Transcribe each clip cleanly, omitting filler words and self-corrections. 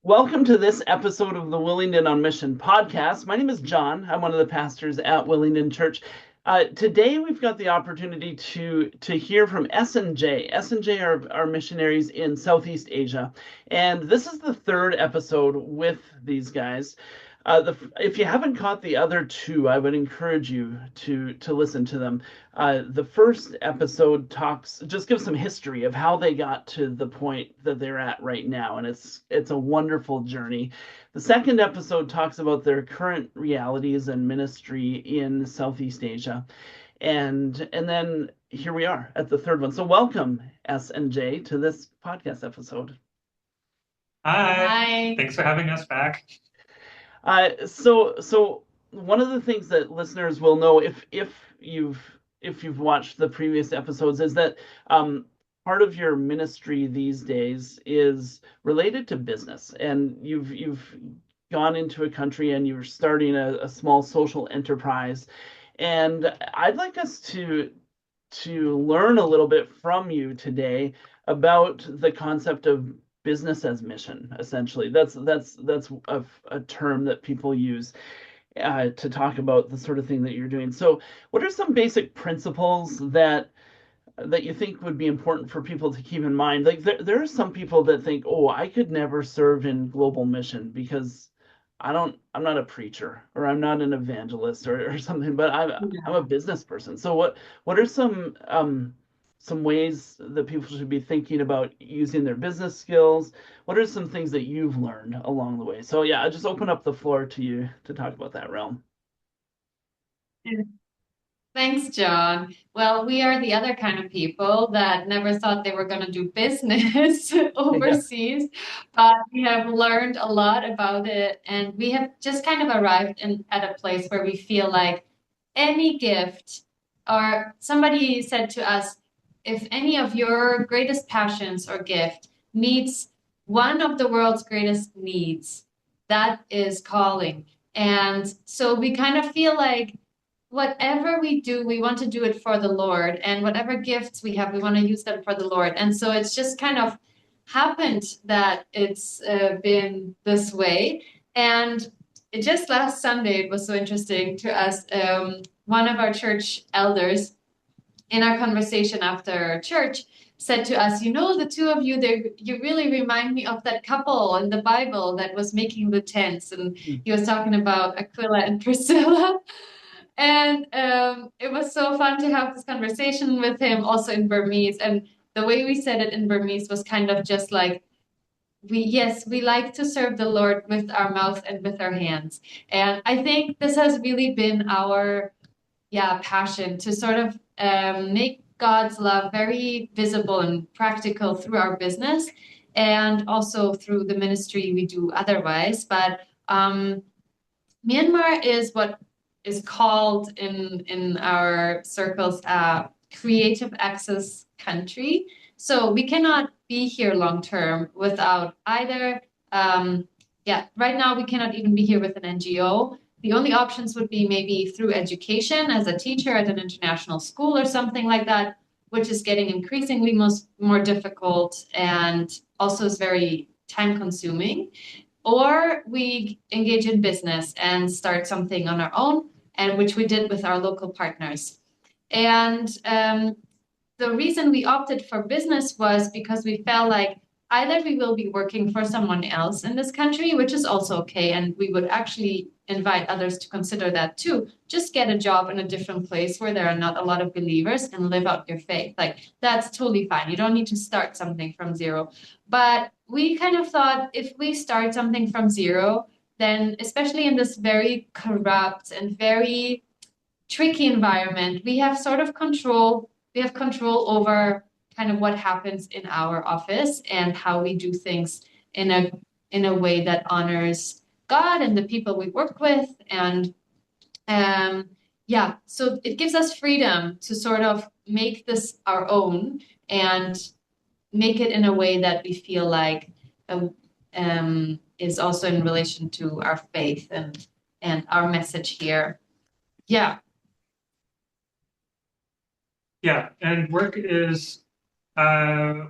Welcome to this episode of the Willingdon on Mission podcast. My name is John. I'm one of the pastors at Willingdon Church. Today we've got the opportunity to hear from S&J. S&J are missionaries in Southeast Asia, and this is the third episode with these guys. If you haven't caught the other two, I would encourage you to listen to them. The first episode just gives some history of how they got to the point that they're at right now, and it's a wonderful journey. The second episode talks about their current realities and ministry in Southeast Asia, and then here we are at the third one. So welcome S and J to this podcast episode. Hi. Hi. Thanks for having us back. So one of the things that listeners will know if you've watched the previous episodes is that part of your ministry these days is related to business, and you've gone into a country and you're starting a small social enterprise, and I'd like us to learn a little bit from you today about the concept of business as mission. Essentially, that's a term that people use to talk about the sort of thing that you're doing. So what are some basic principles that you think would be important for people to keep in mind? Like there are some people that think, oh, I could never serve in global mission because I'm not a preacher, or I'm not an evangelist, or something, but I'm a business person. So what are some ways that people should be thinking about using their business skills? What are some things that you've learned along the way? So yeah, I just open up the floor to you to talk about that realm. Thanks, John. Well, we are the other kind of people that never thought they were going to do business Yeah. overseas, but we have learned a lot about it, and we have just kind of arrived at a place where we feel like any gift, or somebody said to us, if any of your greatest passions or gift meets one of the world's greatest needs, that is calling. And so we kind of feel like whatever we do, we want to do it for the Lord. And whatever gifts we have, we want to use them for the Lord. And so it's just kind of happened that it's been this way. And it just last Sunday, it was so interesting to us. One of our church elders in our conversation after church said to us, the two of you, you really remind me of that couple in the Bible that was making the tents. And he was talking about Aquila and Priscilla. And it was so fun to have this conversation with him also in Burmese. And the way we said it in Burmese was kind of just like, we like to serve the Lord with our mouth and with our hands. And I think this has really been our, passion to sort of make God's love very visible and practical through our business and also through the ministry we do otherwise. But Myanmar is what is called in our circles a creative access country. So we cannot be here long term without either. Right now we cannot even be here with an NGO. The only options would be maybe through education as a teacher at an international school or something like that, which is getting increasingly more difficult and also is very time consuming. Or we engage in business and start something on our own, and which we did with our local partners. And the reason we opted for business was because we felt like either we will be working for someone else in this country, which is also okay, and we would actually invite others to consider that too. Just get a job in a different place where there are not a lot of believers and live out your faith. Like, that's totally fine. You don't need to start something from zero. But we kind of thought if we start something from zero, then especially in this very corrupt and very tricky environment, we have sort of control. We have control over kind of what happens in our office and how we do things in a way that honors God and the people we work with. And so it gives us freedom to sort of make this our own and make it in a way that we feel like is also in relation to our faith and our message here. Yeah. Yeah, and work is uh,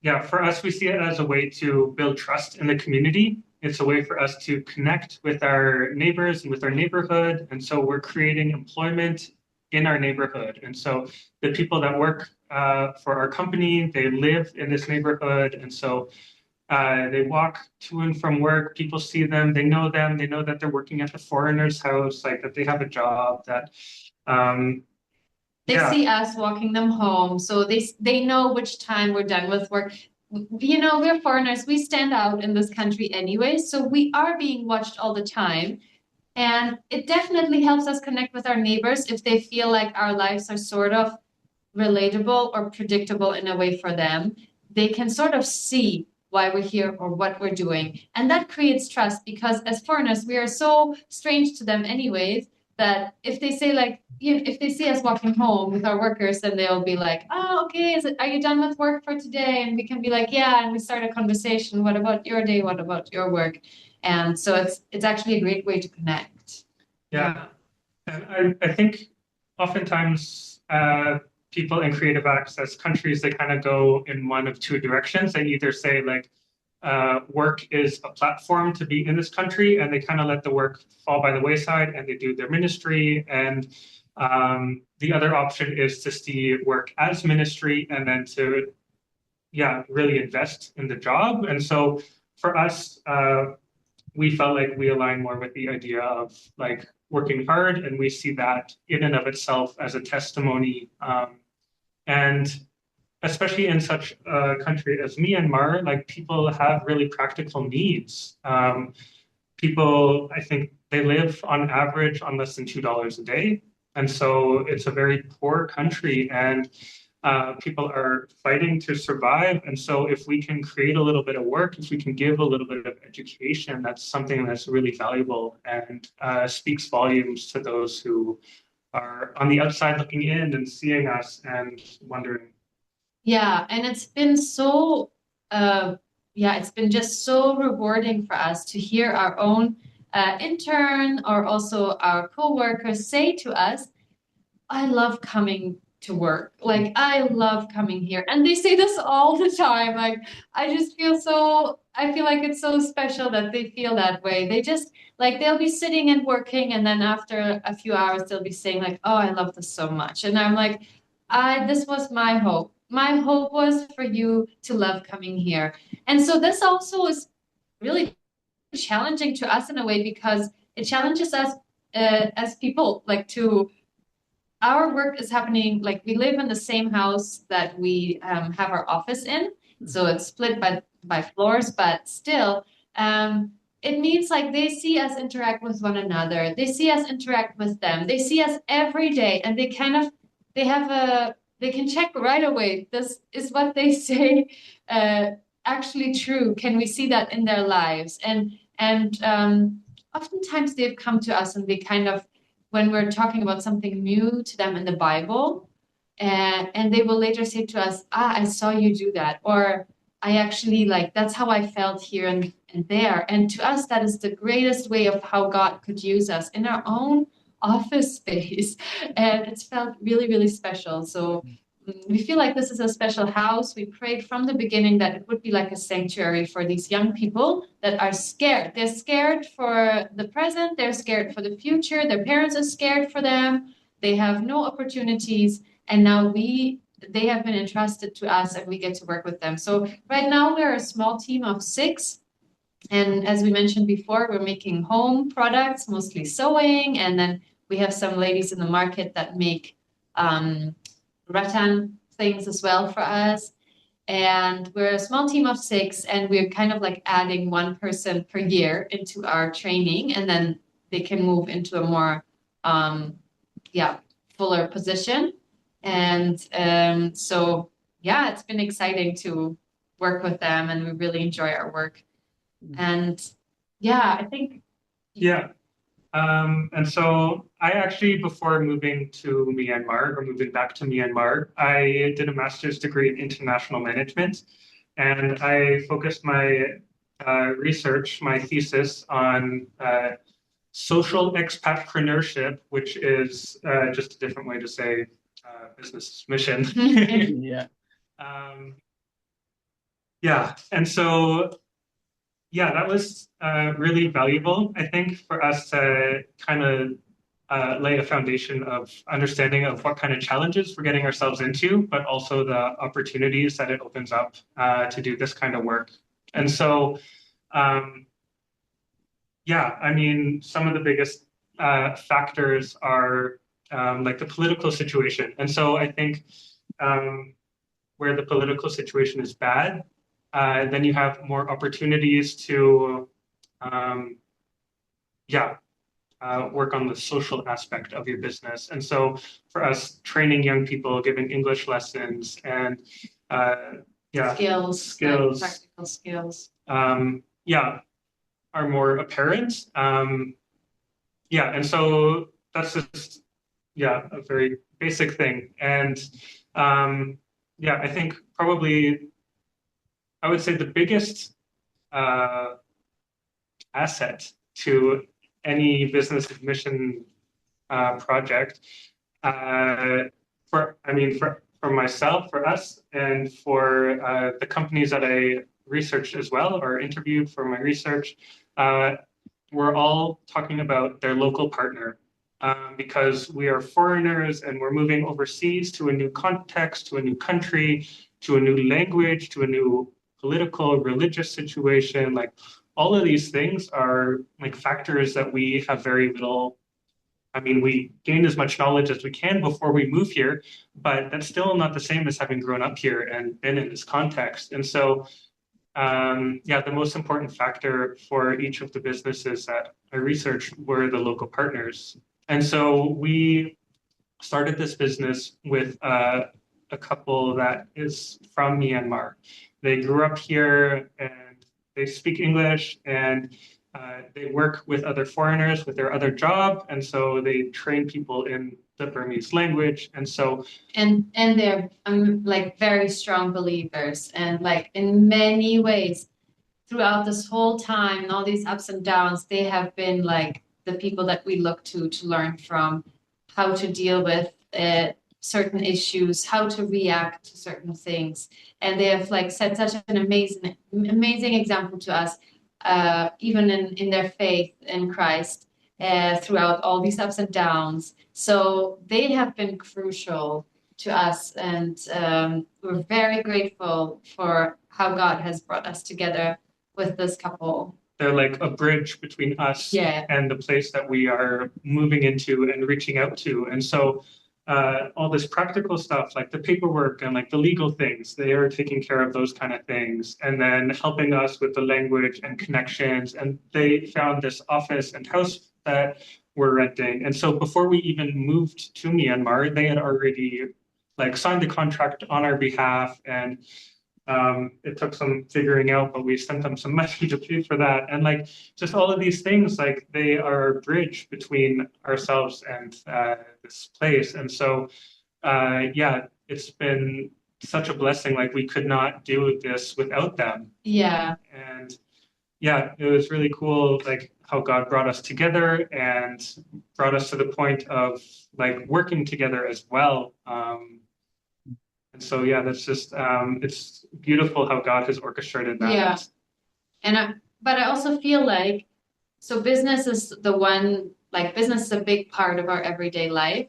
yeah, for us, we see it as a way to build trust in the community. It's a way for us to connect with our neighbors and with our neighborhood. And so we're creating employment in our neighborhood. And so the people that work for our company, they live in this neighborhood. And so they walk to and from work. People see them. They know them. They know that they're working at the foreigner's house, like that they have a job, that um, They yeah, see us walking them home, so they know which time we're done with work. You know, we're foreigners. We stand out in this country anyway, so we are being watched all the time. And it definitely helps us connect with our neighbors if they feel like our lives are sort of relatable or predictable in a way for them. They can sort of see why we're here or what we're doing. And that creates trust because as foreigners, we are so strange to them anyways, that if they say like, you know, if they see us walking home with our workers, then they'll be like, oh, okay, are you done with work for today? And we can be like, yeah, and we start a conversation. What about your day? What about your work? And so it's actually a great way to connect. yeah. And I think oftentimes people in creative access countries, they kind of go in one of two directions. They either say like work is a platform to be in this country, and they kind of let the work fall by the wayside and they do their ministry. And the other option is to see work as ministry and then to, yeah, really invest in the job. And so for us, we felt like we align more with the idea of like working hard, and we see that in and of itself as a testimony. And especially in such a country as Myanmar, like people have really practical needs. People, I think they live on average on less than $2 a day. And so it's a very poor country, and people are fighting to survive. And so if we can create a little bit of work, if we can give a little bit of education, that's something that's really valuable and speaks volumes to those who are on the outside looking in and seeing us and wondering. Yeah, and it's been so yeah, it's been just so rewarding for us to hear our own intern or also our co-workers say to us, I love coming to work. Like, I love coming here. And they say this all the time. Like, I feel like it's so special that they feel that way. They just, like, they'll be sitting and working. And then after a few hours, they'll be saying, like, oh, I love this so much. And I'm like, this was my hope. My hope was for you to love coming here. And so this also is really challenging to us in a way because it challenges us as people, like to our work is happening like we live in the same house that we have our office in, so it's split by floors, but still it means like they see us interact with one another, they see us interact with them, they see us every day, and they kind of they can check right away, this is what they say actually true, can we see that in their lives, and oftentimes they've come to us and they kind of, when we're talking about something new to them in the Bible, and they will later say to us, I saw you do that, or I actually like, that's how I felt here and there. And to us, that is the greatest way of how God could use us in our own office space. And it's felt really, really special. So we feel like this is a special house. We prayed from the beginning that it would be like a sanctuary for these young people that are scared. They're scared for the present, they're scared for the future, their parents are scared for them, they have no opportunities, and now they have been entrusted to us and we get to work with them. So right now we're a small team of 6. And as we mentioned before, we're making home products, mostly sewing, and then we have some ladies in the market that make rattan things as well for us. And we're a small team of 6, and we're kind of like adding one person per year into our training, and then they can move into a more, fuller position. And so, yeah, it's been exciting to work with them, and we really enjoy our work. And yeah, I think. Yeah. And so I actually, before moving to Myanmar or moving back to Myanmar, I did a master's degree in international management. And I focused my research, my thesis on social expatpreneurship, which is just a different way to say business mission. Yeah. Yeah. And so, yeah, that was really valuable, I think, for us to kind of lay a foundation of understanding of what kind of challenges we're getting ourselves into, but also the opportunities that it opens up to do this kind of work. And so, um, yeah, I mean, some of the biggest factors are like the political situation. And so I think um, where the political situation is bad, then you have more opportunities to, um, yeah, work on the social aspect of your business. And so for us, training young people, giving English lessons, and yeah, Skills, like practical skills. Yeah, are more apparent. Yeah, and so that's just yeah a very basic thing. And yeah, I think probably I would say the biggest uh, asset to any business mission project for I mean for myself, for us, and for the companies that I researched as well or interviewed for my research. We're all talking about their local partner because we are foreigners and we're moving overseas to a new context, to a new country, to a new language, to a new political, religious situation. Like all of these things are like factors that we have very little. I mean, we gain as much knowledge as we can before we move here, but that's still not the same as having grown up here and been in this context. And so yeah, the most important factor for each of the businesses that I researched were the local partners. And so we started this business with a couple that is from Myanmar. They grew up here and they speak English and they work with other foreigners with their other job. And so they train people in the Burmese language. And so and they're like very strong believers, and like in many ways throughout this whole time and all these ups and downs, they have been like the people that we look to learn from how to deal with certain issues, how to react to certain things. And they have like set such an amazing example to us, even in their faith in Christ, throughout all these ups and downs. So they have been crucial to us, and we're very grateful for how God has brought us together with this couple. They're like a bridge between us Yeah. and the place that we are moving into and reaching out to. And so all this practical stuff, like the paperwork and like the legal things, they are taking care of those kind of things and then helping us with the language and connections. And they found this office and house that we're renting. And so before we even moved to Myanmar, they had already like signed the contract on our behalf, and it took some figuring out, but we sent them some money to pay for that. And like just all of these things, like they are a bridge between ourselves and this place. And so, yeah, it's been such a blessing. Like we could not do this without them. Yeah. And yeah, it was really cool, like how God brought us together and brought us to the point of like working together as well. And so, yeah, that's just, it's beautiful how God has orchestrated that. Yeah. But I also feel like, so business is business is a big part of our everyday life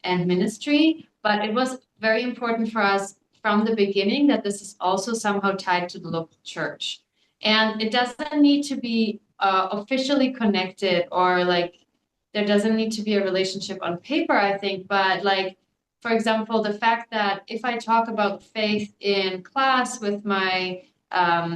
and ministry, but it was very important for us from the beginning that this is also somehow tied to the local church. And it doesn't need to be officially connected, or like there doesn't need to be a relationship on paper, I think, but like, for example, the fact that if I talk about faith in class with my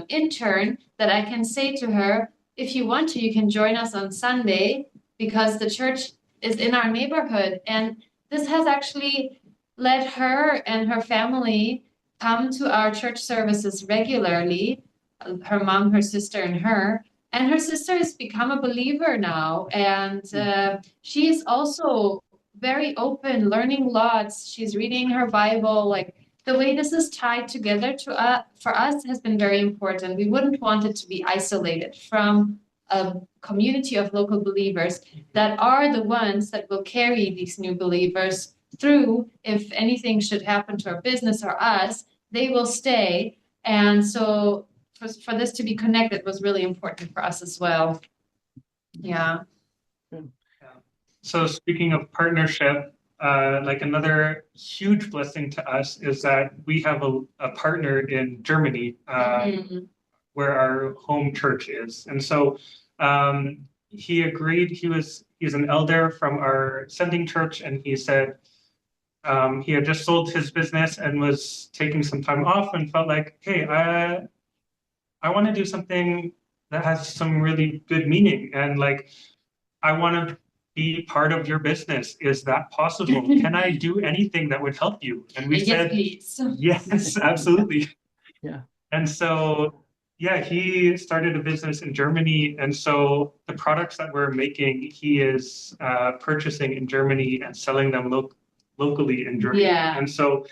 intern, that I can say to her, if you want to, you can join us on Sunday because the church is in our neighborhood. And this has actually led her and her family come to our church services regularly, her mom, her sister, and her. And her sister has become a believer now. And she is also very open, learning lots. She's reading her Bible. Like the way this is tied together for us has been very important. We wouldn't want it to be isolated from a community of local believers that are the ones that will carry these new believers through. If anything should happen to our business or us, they will stay. And so for this to be connected was really important for us as well. Yeah. Good. Yeah. So speaking of partnership, like another huge blessing to us is that we have a partner in Germany, Mhm. where our home church is. And so he agreed, he's an elder from our sending church, and he said he had just sold his business and was taking some time off and felt like, hey, I want to do something that has some really good meaning. And like, I want to be part of your business. Is that possible? Can I do anything that would help you? And we Yes, said, please. yes, absolutely. Yeah. And so, yeah, he started a business in Germany. And so the products that we're making, he is purchasing in Germany and selling them locally in Germany. Yeah. And so,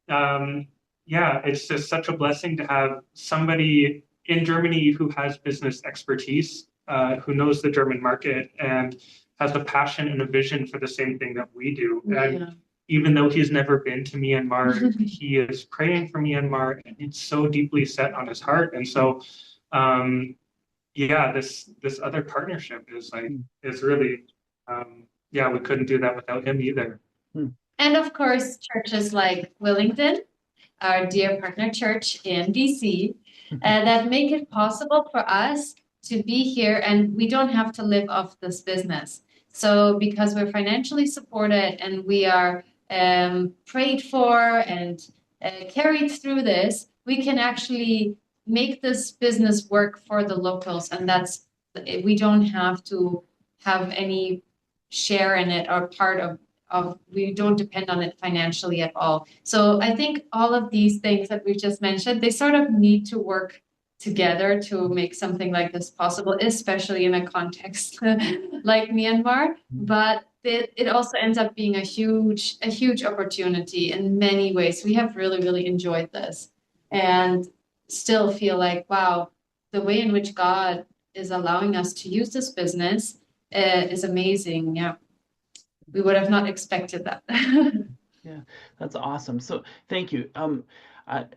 yeah, it's just such a blessing to have somebody in Germany who has business expertise, who knows the German market and has a passion and a vision for the same thing that we do. And Yeah. even though he's never been to Myanmar, he is praying for Myanmar, and it's so deeply set on his heart. And so, yeah, this other partnership is really, yeah, we couldn't do that without him either. And of course, churches like Willingdon, our dear partner church in BC, that make it possible for us to be here, and we don't have to live off this business. So because we're financially supported and we are prayed for and carried through this, we can actually make this business work for the locals, and we don't have to have any share in it or part of we don't depend on it financially at all. So I think all of these things that we just mentioned, they sort of need to work together to make something like this possible, especially in a context like Myanmar. But it also ends up being a huge opportunity in many ways. We have really, really enjoyed this and still feel like, wow, the way in which God is allowing us to use this business is amazing. Yeah. We would have not expected that. Yeah, that's awesome. So thank you.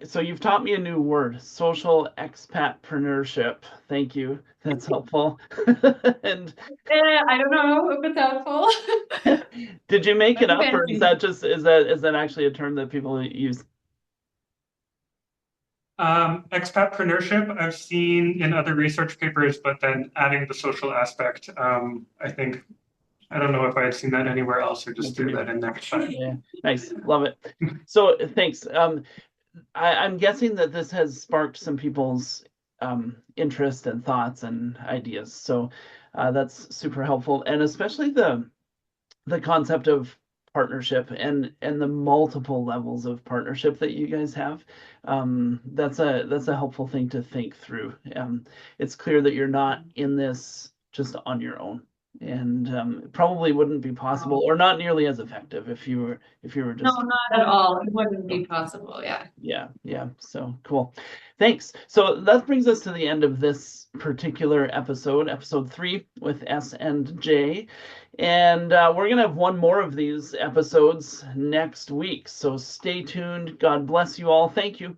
So you've taught me a new word, social expatpreneurship. Thank you. That's helpful. And I don't know if it's helpful. did you make it up, or Depending. is that actually a term that people use? Expatpreneurship, I've seen in other research papers, but then adding the social aspect, I think, I don't know if I had seen that anywhere else or just threw that in there. Yeah, nice. Love it. So thanks. I'm guessing that this has sparked some people's interest and thoughts and ideas. So that's super helpful, and especially the concept of partnership and the multiple levels of partnership that you guys have. That's a helpful thing to think through. It's clear that you're not in this just on your own, and it probably wouldn't be possible or not nearly as effective if you were just No, not at all. It wouldn't be possible. Yeah. yeah. So cool. Thanks. So that brings us to the end of this particular episode 3 with S and J. And we're going to have one more of these episodes next week. So stay tuned. God bless you all. Thank you.